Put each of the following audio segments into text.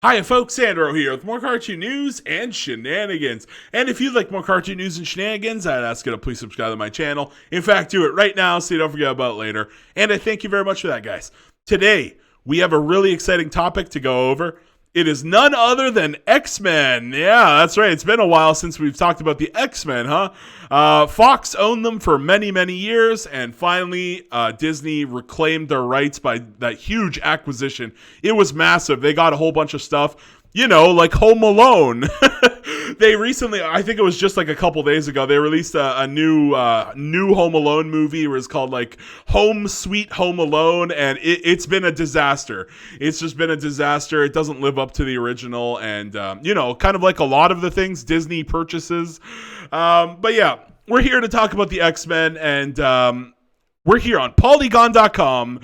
Hiya folks, Sandro here with more cartoon news and shenanigans. And if you'd like more cartoon news and shenanigans, I'd ask you to please subscribe to my channel. In fact, do it right now so you don't forget about it later. And I thank you very much for that, guys. Today, we have a really exciting topic to go over. It is none other than X-Men. Yeah, that's right. It's been a while since we've talked about the X-Men, huh? Fox owned them for many, many years, and finally Disney reclaimed their rights by that huge acquisition. It was massive. They got a whole bunch of stuff, like Home Alone. They recently, I think it was just like a couple days ago, they released a new Home Alone movie. It was called like Home Sweet Home Alone, and it's been a disaster. It's just been a disaster. It doesn't live up to the original, and kind of like a lot of the things Disney purchases. But yeah, we're here to talk about the X-Men, and we're here on Polygon.com.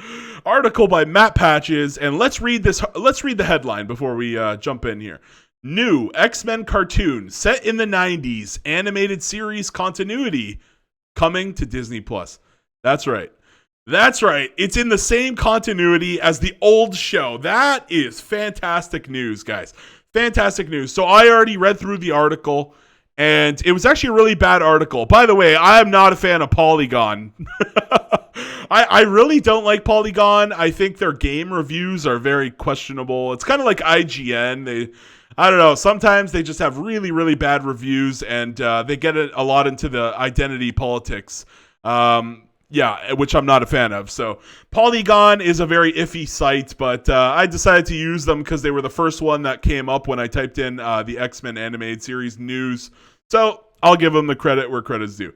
Article by Matt Patches, and let's read the headline before we jump in here. New X-Men cartoon set in the 90s, animated series continuity coming to Disney Plus. That's right. It's in the same continuity as the old show. That is fantastic news, guys. Fantastic news. So I already read through the article, and it was actually a really bad article. By the way, I am not a fan of Polygon. I really don't like Polygon. I think their game reviews are very questionable. It's kind of like IGN. I don't know. Sometimes they just have really, really bad reviews, and they get a lot into the identity politics. Which I'm not a fan of. So Polygon is a very iffy site, but I decided to use them because they were the first one that came up when I typed in the X-Men animated series news. So I'll give them the credit where credit's due.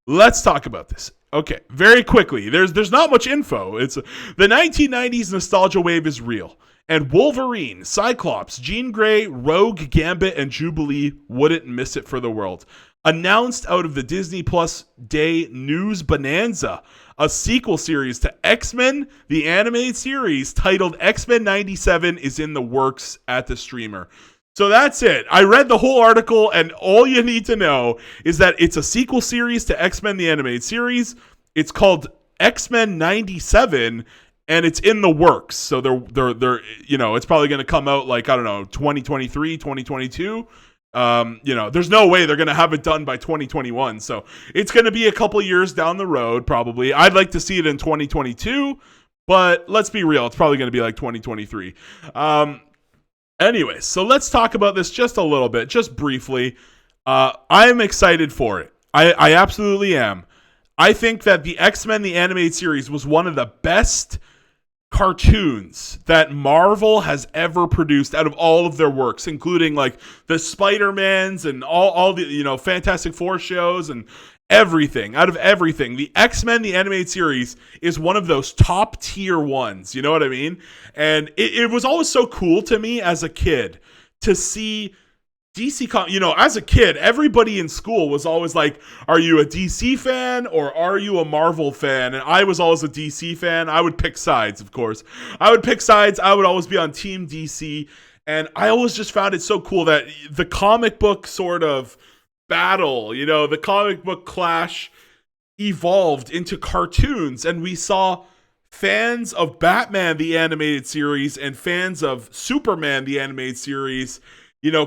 Let's talk about this. Okay, very quickly. There's not much info. It's the 1990s nostalgia wave is real. And Wolverine, Cyclops, Jean Grey, Rogue, Gambit, and Jubilee wouldn't miss it for the world. Announced out of the Disney Plus Day News Bonanza, a sequel series to X-Men, the animated series titled X-Men 97 is in the works at the streamer. So that's it. I read the whole article, and all you need to know is that it's a sequel series to X-Men, the animated series. It's called X-Men 97, and it's in the works. So they're it's probably going to come out like, I don't know, 2023, 2022. There's no way they're going to have it done by 2021. So it's going to be a couple years down the road, probably. I'd like to see it in 2022, but let's be real. It's probably going to be like 2023. Anyway, so let's talk about this just a little bit, just briefly. I'm excited for it. I absolutely am. I think that the X-Men, the animated series, was one of the best cartoons that Marvel has ever produced out of all of their works, including like the Spider-Mans and all the Fantastic Four shows and everything. Out of everything, the X-Men, the animated series, is one of those top tier ones. You know what I mean? And it was always so cool to me as a kid to see DC, as a kid, everybody in school was always like, are you a DC fan or are you a Marvel fan? And I was always a DC fan. I would pick sides, of course. I would always be on Team DC. And I always just found it so cool that the comic book sort of battle, the comic book clash evolved into cartoons. And we saw fans of Batman, the animated series, and fans of Superman, the animated series,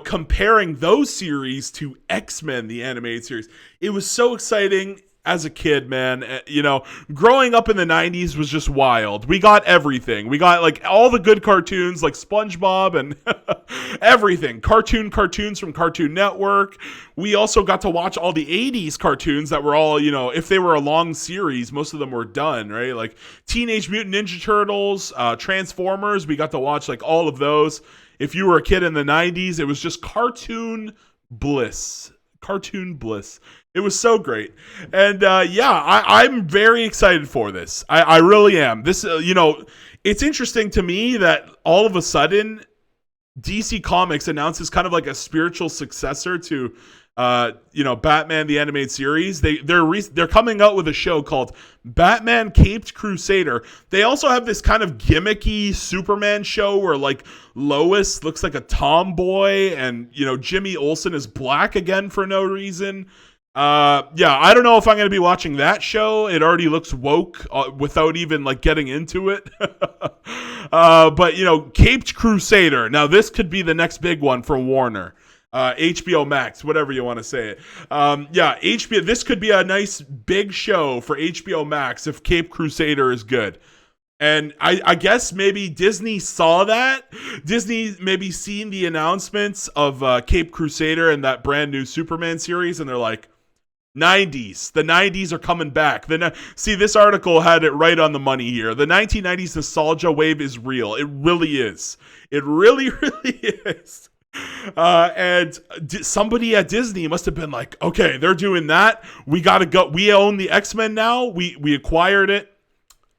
comparing those series to X-Men, the animated series. It was so exciting as a kid, man. Growing up in the 90s was just wild. We got everything. We got like all the good cartoons like SpongeBob and everything. Cartoons from Cartoon Network. We also got to watch all the 80s cartoons that were all, if they were a long series, most of them were done, right? Like Teenage Mutant Ninja Turtles, Transformers. We got to watch like all of those. If you were a kid in the 90s, it was just cartoon bliss. It was so great. And I'm very excited for this. I really am. This, it's interesting to me that all of a sudden DC Comics announces kind of like a spiritual successor to Batman the animated series. They're coming out with a show called Batman Caped Crusader. They also have this kind of gimmicky Superman show where like Lois looks like a tomboy and Jimmy Olsen is black again for no reason. Yeah, I don't know if I'm going to be watching that show. It already looks woke without even like getting into it. But you know, Caped Crusader. Now this could be the next big one for Warner. HBO Max, whatever you want to say it. Yeah, HBO. This could be a nice big show for HBO Max if Caped Crusader is good. And I guess maybe Disney saw that. Disney maybe seen the announcements of Caped Crusader and that brand new Superman series, and they're like, 90s. The 90s are coming back. See, this article had it right on the money here. The 1990s nostalgia wave is real. It really is. It really, really is. And somebody at Disney must have been like, okay, they're doing that. We got to go. We own the X-Men now. We acquired it.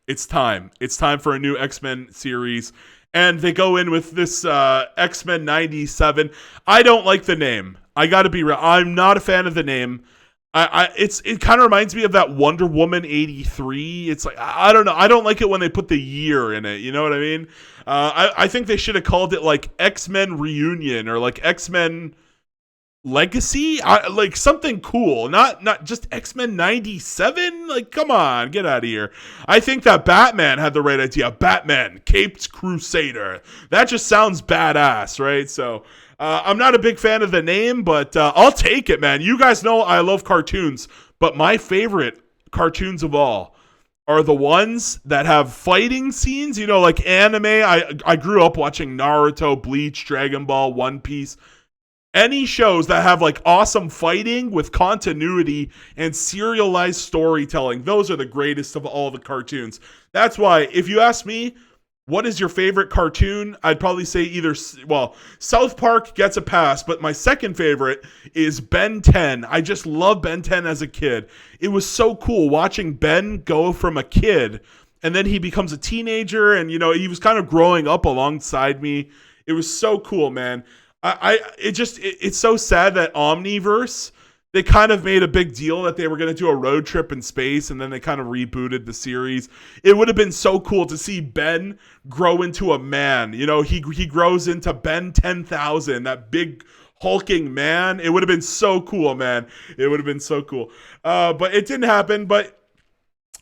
It's time. It's time for a new X-Men series. And they go in with this X-Men 97. I don't like the name. I got to be real. I'm not a fan of the name. It kind of reminds me of that Wonder Woman 83. It's like, I don't know. I don't like it when they put the year in it. You know what I mean? I think they should have called it like X-Men Reunion or like X-Men Legacy. Like something cool. Not just X-Men 97. Like, come on, get out of here. I think that Batman had the right idea. Batman, Caped Crusader. That just sounds badass, right? So I'm not a big fan of the name, but I'll take it, man. You guys know I love cartoons, but my favorite cartoons of all are the ones that have fighting scenes, you know, like anime. I grew up watching Naruto, Bleach, Dragon Ball, One Piece. Any shows that have like awesome fighting with continuity and serialized storytelling, those are the greatest of all the cartoons. That's why, if you ask me, what is your favorite cartoon? I'd probably say South Park gets a pass, but my second favorite is Ben 10. I just love Ben 10 as a kid. It was so cool watching Ben go from a kid and then he becomes a teenager, and you know, he was kind of growing up alongside me. It was so cool, man. It's so sad that Omniverse, they kind of made a big deal that they were going to do a road trip in space, and then they kind of rebooted the series. It would have been so cool to see Ben grow into a man. You know, he grows into Ben 10,000, that big hulking man. It would have been so cool, man. It would have been so cool. But it didn't happen, but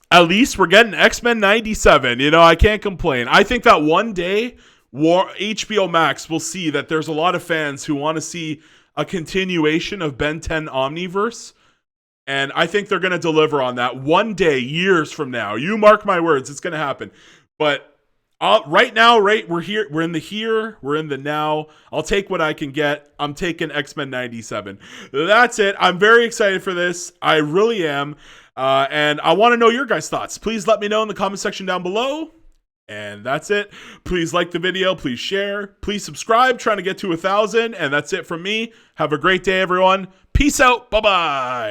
at least we're getting X-Men 97. You know, I can't complain. I think that one day HBO Max will see that there's a lot of fans who want to see a continuation of Ben 10 Omniverse, and I think they're going to deliver on that one day, years from now. You mark my words, it's going to happen. But right now, we're here, we're in the now. I'll take what I can get. I'm taking X-Men 97. That's it. I'm very excited for this. I really am. And I want to know your guys' thoughts. Please let me know in the comment section down below. And that's it. Please like the video. Please share. Please subscribe. Trying to get to 1,000. And that's it from me. Have a great day, everyone. Peace out. Bye-bye.